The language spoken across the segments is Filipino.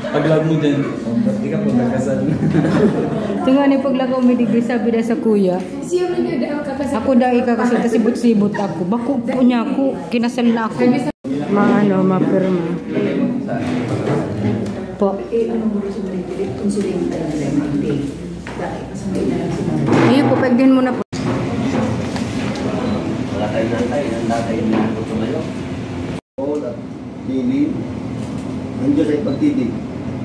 Pag-love mo dyan, hindi ka po nagkasal. Tingnan ni paglagaw may digri sabi na sa kuya. Ako dahil kakasal kasi sibot-sibot ako. Bako po niya ako, kinasal na ako. Mapirma. Po. Ayun po, pagdin mo na po. Wala tayo nantay, handa tayo nito tumayo. All at dilim, ang Diyos ay pagtitig.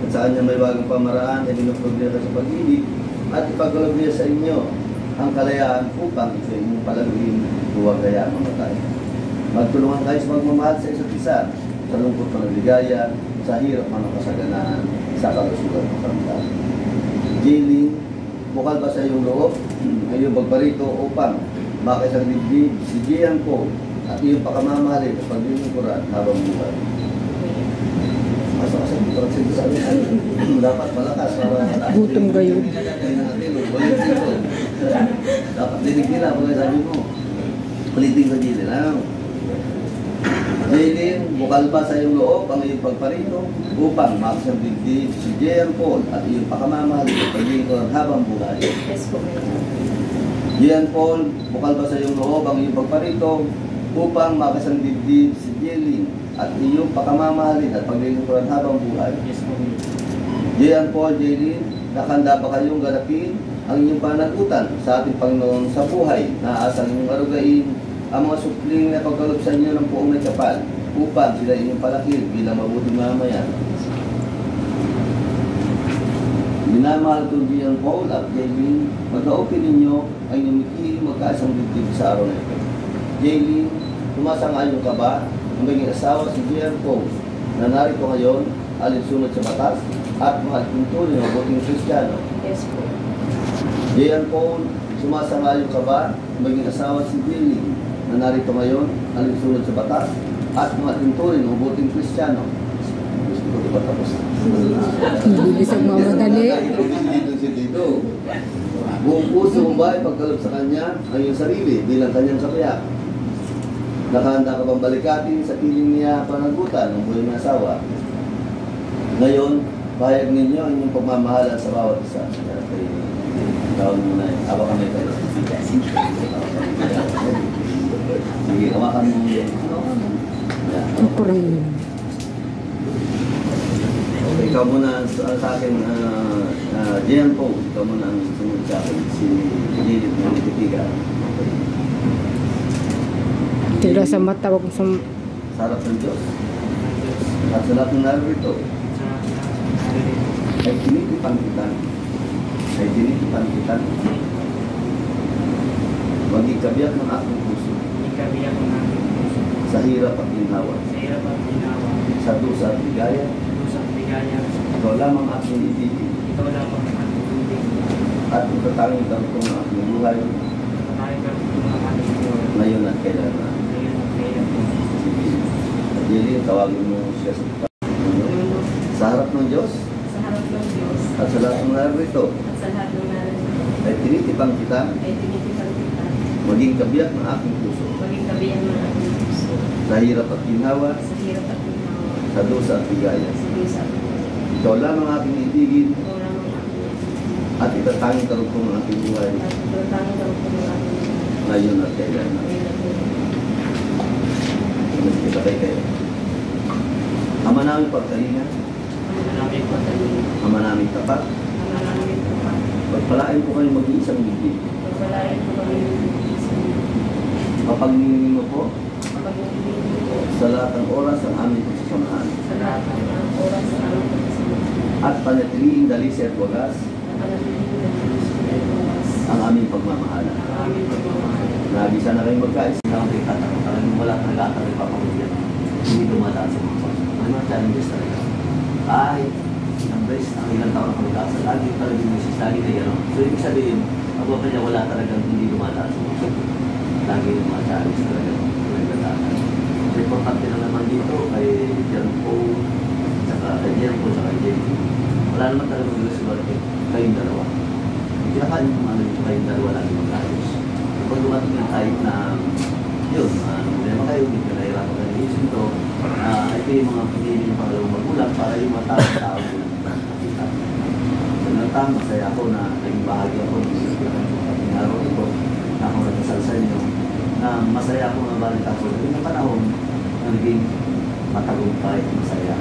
At sa kanya may bagong pamaraan ay dinupag niya sa pag-ibig at ipagkalog niya sa inyo ang kalayaan upang sa inyong palaging huwag kaya mamatay. Magtulungan kayo sa pagmamahal sa isa't isa, sa lungkot ng ligaya, sa hirap ng kasaganaan, sa kalusugan ng karamdaman. Jailing, bukal ba sa iyong loob, ang iyong pagparito upang makisang dibdib, si Gian po at iyong pakamamahalin at paglilingkuran habang buhay. Dapat malakas para Gutom kayo. dapat dinig nila kung sabi mo. Ulitin ko din. Jailin, bukal ba sa iyong loob ang iyong pagparito upang makisang dibdib si Gian Paul at iyong pakamamahal at paglilingkuran habang buhay. Gian Paul, bukal ba sa iyong loob ang iyong pagparito upang makisang dibdib si Jailin at iyong pakamamahalin at paglilingkuran habang buhay. Gian Paul, Jailin, nakahanda ba kayong ganapin ang inyong panagutan sa ating Panginoon sa buhay na asang inyong arugain ang mga supling na pagkaloob sa inyo ng buong may kapal upang sila inyong palakil bilang mabuting mamayan. Minamahal ko Gian Paul at Jailin, magkaupin ninyo ang inyong mikiling magkaasang dibdib sa araw na ito. Jailin, tumasang-ayon ka ba ang maging asawa si Gian Paul na narito ngayon alinsunod sa batas at mahal-tuntunin ang mabuting Kristiyano? Yes po. Gian Paul, sumasang-ayon ka ba ang maging asawa si Jailin na narito ngayon alinsunod sa batas at mahal-tuntunin ang mabuting Kristiyano? Gusto ko diba tapos? Bilis ang mamadali. Dito. Buong puso mo ba ipagkaloob sa kanya ang iyong sarili bilang kanyang kapayak? Nakahanda ka bang balikatin sa piling niya panagutan ng buhay ng asawa? Ngayon, pahayag ninyo ang inyong pagmamahalan sa bawat isa. Tawag mo na yun. Aba kami kayo. Sige, kawakan mo yun. Okay, ikaw muna sa akin, Gian Paul, ikaw muna ang sumunod sa akin. Si Lilith na nagtitiga. Tira sa mata, wag sa... Sarap ng Diyos. At sa lahat ng narito, ay tinitipan kita. Ay tinitipan kita. Maging kabiyak ng aking puso. Sa hirap at ginawa. Sa dusa at ligaya. Ikaw lamang aking ibigin. At itatangin ka itong aking buhay. Ngayon at kailanman. Jadi tawagin mo siya sa harap ng Diyos. At sa lahat ng narito. Ay tinitipang kita. Maging kabiyak ng aking puso. Sa hirap at ginawa. Sa dusa at ligaya. Ikaw lamang aking ibigin. At itatangin ka rupong ng aking buhay. Ngayon at kailanman. Kita kayo. Ama namin pagkalinga. Ama namin tapat. Pagpalain po kayo mag-iisang bibig. Mapagniningin mo po sa lahat ng oras ang aming pagsasamahan. At panatiliing dalisi at wagas ang aming pagmamahalan. Nagisa na kayo magkaisa. Talagang wala talaga talagang papamilya. Hindi dumadaan sa mga pagkakas. Ano ang challenges talaga? Ay, ang ilang taon na pagkakas. Lagi talagang misis, lagi na yan. So, ibig sabihin, ang pa niya wala talagang hindi dumadaan sa mga pagkakas. Lagi yung mga challenge talaga. So, wala naman talaga mag-resolve kayong dalawa. Kinakain mo ano yung kayong dalawa lagi mag-ayos. Kapag dumating yung type na yun, problema kayo, hindi ka nahirapan ka nag-iisip ito, ito yung mga pinili ng pangalawang magulang para yung mga tao na nakakita. So nang masaya ako na naging bahagi ako ng araw ito na ako nagkasal sa inyo, na masaya ako na balik ako sa panahon na naging matagumpay, masaya.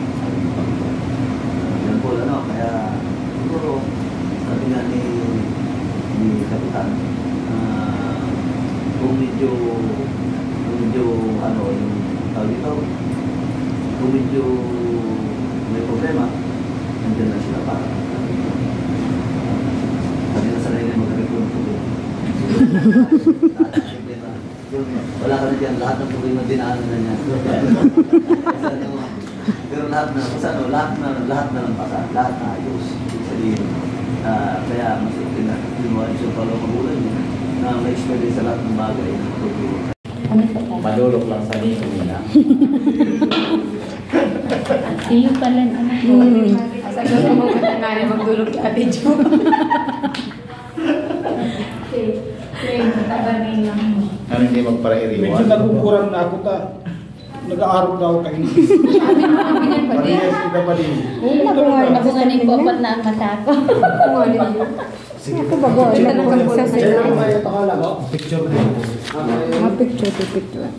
Yan po, kaya siguro sabi nga ni Kapitan, kung medyo yung tawag ito, kung medyo may problema, nandiyan na sila para. Sabi na sanay na mag-record po. Wala ka na dyan, lahat ng problema dinaanan na niya. Pero lahat na lang pasa, lahat na ayos. Kaya mas kinuha siya pala magulang niya na may experience sa lahat ng bagay na matutulog. Madulok lang sa dito nila. Iyo pala anak ko. Sagot mo ka na rin magdulog ka Ate Jo. Ano hindi magpara-iriwan? Medyo nagukurang na ako ta. Nag-aaral na ako kayo. Parehas kita pa din. Nabungan ni Popat na ang mata ko. Sige. Ako bago, ito na kang Diyan lang magsasalita. tayo takala ko. Picture din. Mga picture to picture.